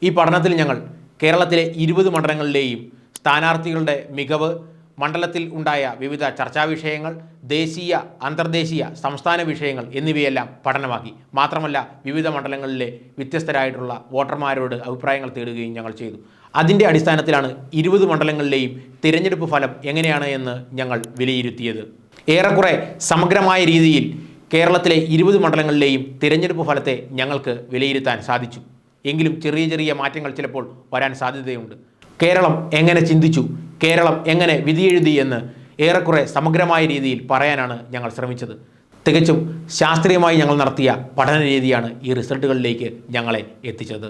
ഈ പഠനത്തിൽ ഞങ്ങൾ കേരളത്തിലെ 20 മണ്ഡലങ്ങളിലെയും സ്ഥാനാർത്ഥികളുടെ മികവ്, മണ്ഡലത്തിൽ ഉണ്ടായ വിവിധ ചർച്ചാ വിഷയങ്ങൾ, ദേശീയ, അന്തർദേശീയ, സംസ്ഥാന വിഷയങ്ങൾ എന്നിവയെല്ലാം പഠനമാക്കി. മാത്രമല്ല വിവിധ മണ്ഡലങ്ങളിലെ വ്യത്യസ്തരായിട്ടുള്ള വോട്ടർമാരോട് അഭിപ്രായങ്ങൾ തേടുകയും ഞങ്ങൾ ചെയ്തു. അതിൻ്റെ അടിസ്ഥാനത്തിലാണ് 20 മണ്ഡലങ്ങളിലെയും തിരഞ്ഞെടുപ്പ് ഫലം എങ്ങനെയാണ് എന്ന് ഞങ്ങൾ വിലയിരുത്തിയത്. ഏറെക്കുറെ സമഗ്രമായ രീതിയിൽ കേരളത്തിലെ 20 മണ്ഡലങ്ങളിലെയും തിരഞ്ഞെടുപ്പ് ഫലത്തെ ഞങ്ങൾക്ക് വിലയിരുത്താൻ സാധിച്ചു. എങ്കിലും ചെറിയ ചെറിയ മാറ്റങ്ങൾ ചിലപ്പോൾ വരാൻ സാധ്യതയുണ്ട്. കേരളം എങ്ങനെ ചിന്തിച്ചു, കേരളം എങ്ങനെ വിധിയെഴുതി എന്ന് ഏറെക്കുറെ സമഗ്രമായ രീതിയിൽ പറയാനാണ് ഞങ്ങൾ ശ്രമിച്ചത്. തികച്ചും ശാസ്ത്രീയമായി ഞങ്ങൾ നടത്തിയ പഠന രീതിയാണ് ഈ റിസൾട്ടുകളിലേക്ക് ഞങ്ങളെ എത്തിച്ചത്.